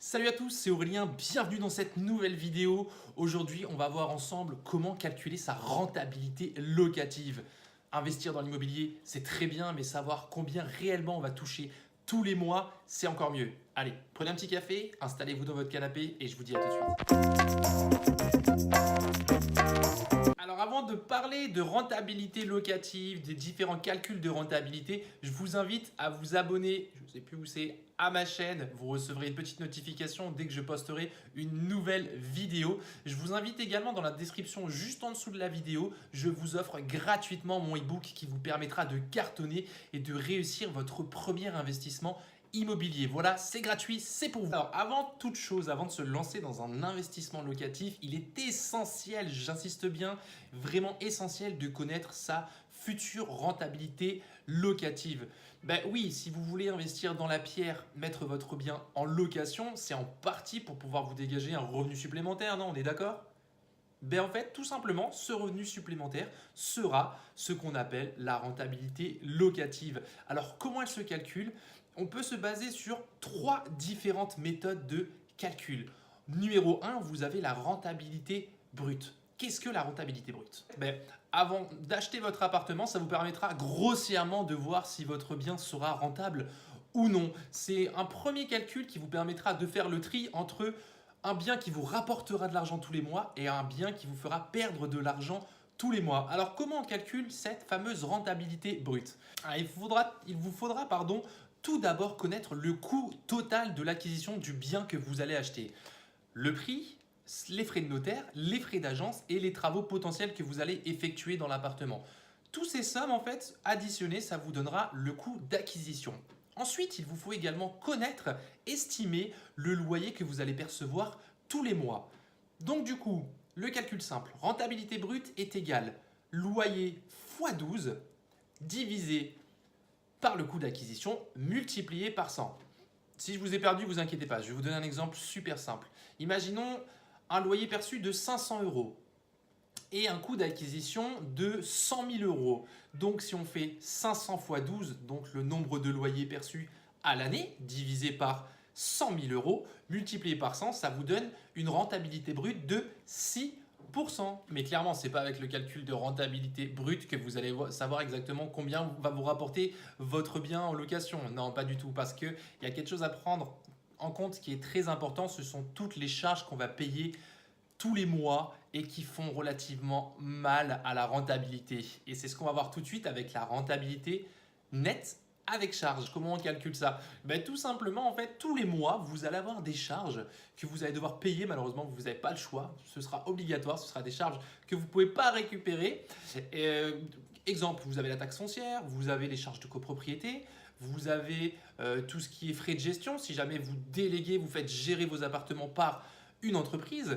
Salut à tous, c'est Aurélien, bienvenue dans cette nouvelle vidéo. Aujourd'hui, on va voir ensemble comment calculer sa rentabilité locative. Investir dans l'immobilier, c'est très bien, mais savoir combien réellement on va toucher tous les mois, c'est encore mieux. Allez, prenez un petit café, installez-vous dans votre canapé et je vous dis à tout de suite. Alors avant de parler de rentabilité locative, des différents calculs de rentabilité, je vous invite à vous abonner, je ne sais plus où c'est, à ma chaîne. Vous recevrez une petite notification dès que je posterai une nouvelle vidéo. Je vous invite également dans la description juste en dessous de la vidéo, je vous offre gratuitement mon e-book qui vous permettra de cartonner et de réussir votre premier investissement immobilier. Voilà, c'est gratuit, c'est pour vous. Alors, avant toute chose, avant de se lancer dans un investissement locatif, il est essentiel, j'insiste bien, vraiment essentiel de connaître sa future rentabilité locative. Ben oui, si vous voulez investir dans la pierre, mettre votre bien en location, c'est en partie pour pouvoir vous dégager un revenu supplémentaire, non? On est d'accord? Ben en fait, tout simplement, ce revenu supplémentaire sera ce qu'on appelle la rentabilité locative. Alors, comment elle se calcule? On peut se baser sur trois différentes méthodes de calcul. Numéro 1, vous avez la rentabilité brute. Qu'est-ce que la rentabilité brute? Avant d'acheter votre appartement, ça vous permettra grossièrement de voir si votre bien sera rentable ou non. C'est un premier calcul qui vous permettra de faire le tri entre un bien qui vous rapportera de l'argent tous les mois et un bien qui vous fera perdre de l'argent tous les mois. Alors comment on calcule cette fameuse rentabilité brute? Il vous faudra tout d'abord connaître le coût total de l'acquisition du bien que vous allez acheter. Le prix, les frais de notaire, les frais d'agence et les travaux potentiels que vous allez effectuer dans l'appartement. Tous ces sommes en fait additionnées, ça vous donnera le coût d'acquisition. Ensuite, il vous faut également connaître, estimer le loyer que vous allez percevoir tous les mois. Donc du coup, le calcul simple, rentabilité brute est égal loyer x 12 divisé par le coût d'acquisition multiplié par 100. Si je vous ai perdu, vous inquiétez pas, je vais vous donner un exemple super simple. Imaginons un loyer perçu de 500 euros et un coût d'acquisition de 100 000 euros. Donc si on fait 500 x 12, donc le nombre de loyers perçus à l'année, divisé par 100 000 euros, multiplié par 100, ça vous donne une rentabilité brute de 6%. Mais clairement, ce n'est pas avec le calcul de rentabilité brute que vous allez savoir exactement combien va vous rapporter votre bien en location. Non, pas du tout, parce qu'il y a quelque chose à prendre en compte qui est très important, ce sont toutes les charges qu'on va payer tous les mois et qui font relativement mal à la rentabilité. Et c'est ce qu'on va voir tout de suite avec la rentabilité nette avec charge. Comment on calcule ça? Tout simplement, en fait, tous les mois, vous allez avoir des charges que vous allez devoir payer. Malheureusement, vous n'avez pas le choix. Ce sera obligatoire. Ce sera des charges que vous ne pouvez pas récupérer. Exemple, vous avez la taxe foncière, vous avez les charges de copropriété, vous avez tout ce qui est frais de gestion. Si jamais vous déléguez, vous faites gérer vos appartements par une entreprise.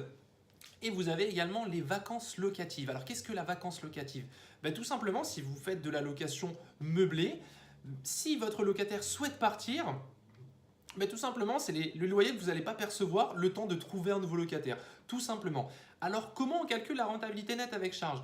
Et vous avez également les vacances locatives. Alors qu'est-ce que la vacance locative? Tout simplement, si vous faites de la location meublée, si votre locataire souhaite partir, tout simplement, c'est le loyer que vous n'allez pas percevoir le temps de trouver un nouveau locataire. Tout simplement. Alors, comment on calcule la rentabilité nette avec charge?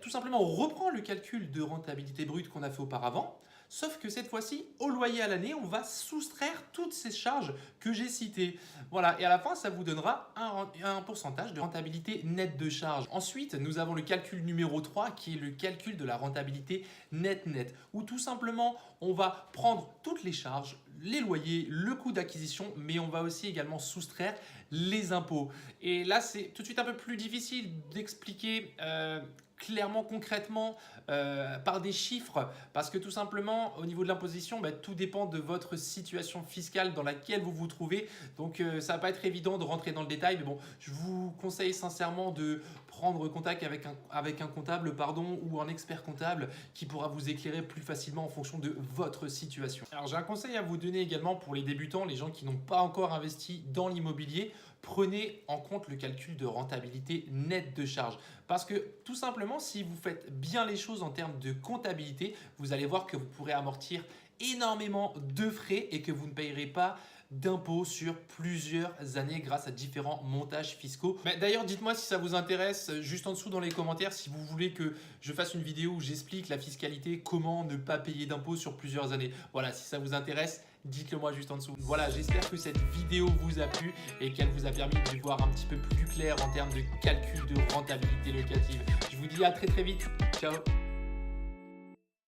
Tout simplement, on reprend le calcul de rentabilité brute qu'on a fait auparavant, sauf que cette fois-ci, au loyer à l'année, on va soustraire toutes ces charges que j'ai citées. Voilà, et à la fin, ça vous donnera un pourcentage de rentabilité nette de charge. Ensuite, nous avons le calcul numéro 3 qui est le calcul de la rentabilité nette, où tout simplement, on va prendre toutes les charges, les loyers, le coût d'acquisition, mais on va aussi également soustraire les impôts. Et là, c'est tout de suite un peu plus difficile d'expliquer clairement, concrètement, par des chiffres, parce que tout simplement, au niveau de l'imposition, tout dépend de votre situation fiscale dans laquelle vous vous trouvez. Donc, ça va pas être évident de rentrer dans le détail, mais bon, je vous conseille sincèrement de prendre contact avec un comptable ou un expert comptable qui pourra vous éclairer plus facilement en fonction de votre situation. Alors, j'ai un conseil à vous donner également pour les débutants, les gens qui n'ont pas encore investi dans l'immobilier. Prenez en compte le calcul de rentabilité nette de charge. Parce que tout simplement, si vous faites bien les choses en termes de comptabilité, vous allez voir que vous pourrez amortir énormément de frais et que vous ne payerez pas d'impôts sur plusieurs années grâce à différents montages fiscaux. Mais d'ailleurs, dites-moi si ça vous intéresse juste en dessous dans les commentaires si vous voulez que je fasse une vidéo où j'explique la fiscalité, comment ne pas payer d'impôts sur plusieurs années. Voilà, si ça vous intéresse, dites-le moi juste en dessous. Voilà, j'espère que cette vidéo vous a plu et qu'elle vous a permis de voir un petit peu plus clair en termes de calcul de rentabilité locative. Je vous dis à très vite. Ciao.